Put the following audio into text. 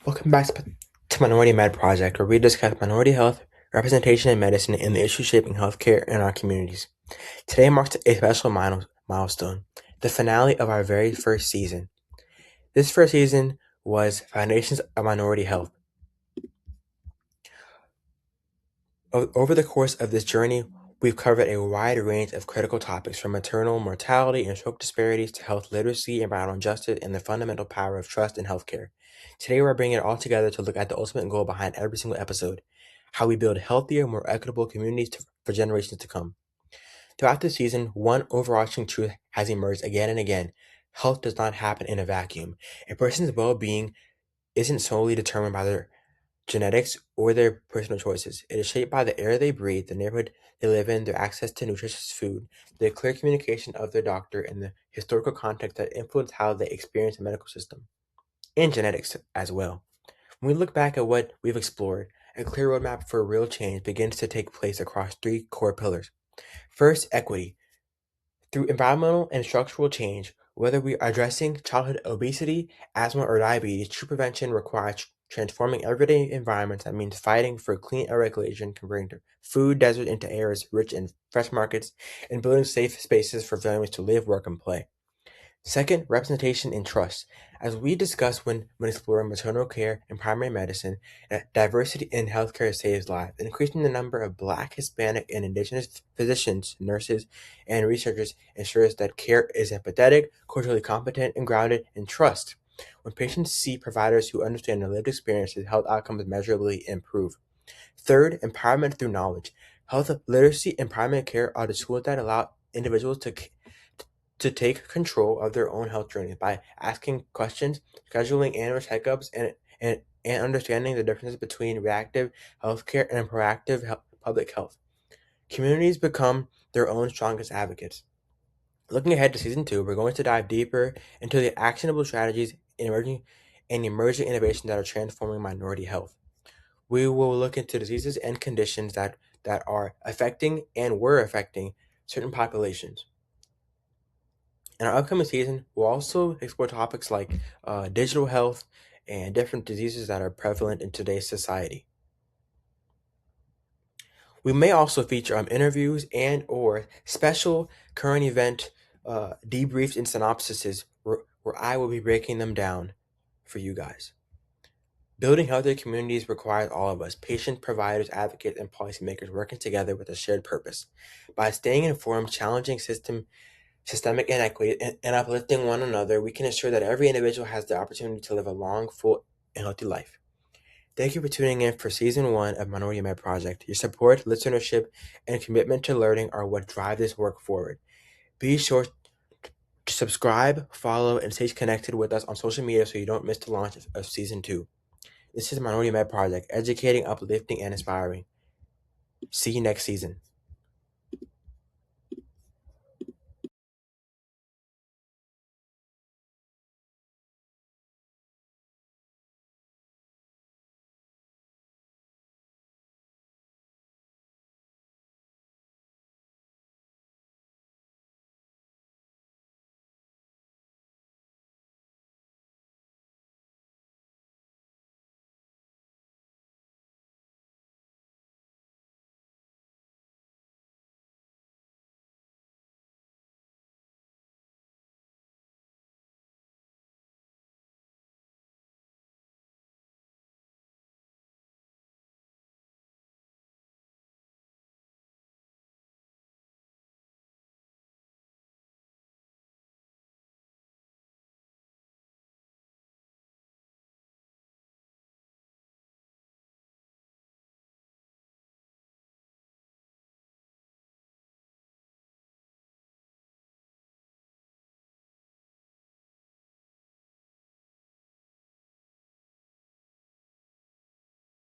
Welcome back to Minority Med Project, where we discuss minority health, representation in medicine, and the issues shaping healthcare in our communities. Today marks a special milestone, the finale of our very first season. This first season was Foundations of Minority Health. Over the course of this journey, we've covered a wide range of critical topics from maternal mortality and stroke disparities to health literacy, environmental justice, and the fundamental power of trust in healthcare. Today, we're bringing it all together to look at the ultimate goal behind every single episode: how we build healthier, more equitable communities for generations to come. Throughout the season, one overarching truth has emerged again and again: health does not happen in a vacuum. A person's well being isn't solely determined by their genetics, or their personal choices. It is shaped by the air they breathe, the neighborhood they live in, their access to nutritious food, the clear communication of their doctor, and the historical context that influence how they experience the medical system, and genetics as well. When we look back at what we've explored, a clear roadmap for real change begins to take place across three core pillars. First, equity. Through environmental and structural change, whether we are addressing childhood obesity, asthma, or diabetes, true prevention requires transforming everyday environments. That means fighting for clean air regulation, converting food desert into areas rich in fresh markets, and building safe spaces for families to live, work, and play. Second, representation and trust. As we discussed when exploring maternal care and primary medicine, diversity in healthcare saves lives. Increasing the number of Black, Hispanic, and Indigenous physicians, nurses, and researchers ensures that care is empathetic, culturally competent, and grounded in trust. When patients see providers who understand their lived experiences, health outcomes measurably improve. Third, empowerment through knowledge. Health literacy and primary care are the tools that allow individuals to take control of their own health journey by asking questions, scheduling annual checkups, and understanding the differences between reactive healthcare and proactive public health. Communities become their own strongest advocates. Looking ahead to season two, we're going to dive deeper into the actionable strategies and emerging innovations that are transforming minority health. We will look into diseases and conditions that are affecting and were affecting certain populations. In our upcoming season, we'll also explore topics like digital health and different diseases that are prevalent in today's society. We may also feature interviews and/or special current event debriefs and synopsises where I will be breaking them down for you guys. Building healthier communities requires all of us, patients, providers, advocates, and policymakers working together with a shared purpose. By staying informed, challenging systemic inequity, and uplifting one another, we can ensure that every individual has the opportunity to live a long, full, and healthy life. Thank you for tuning in for season one of Minority Med Project. Your support, listenership, and commitment to learning are what drive this work forward. Be sure to subscribe, follow, and stay connected with us on social media so you don't miss the launch of season two. This is Minority Med Project, educating, uplifting, and inspiring. See you next season.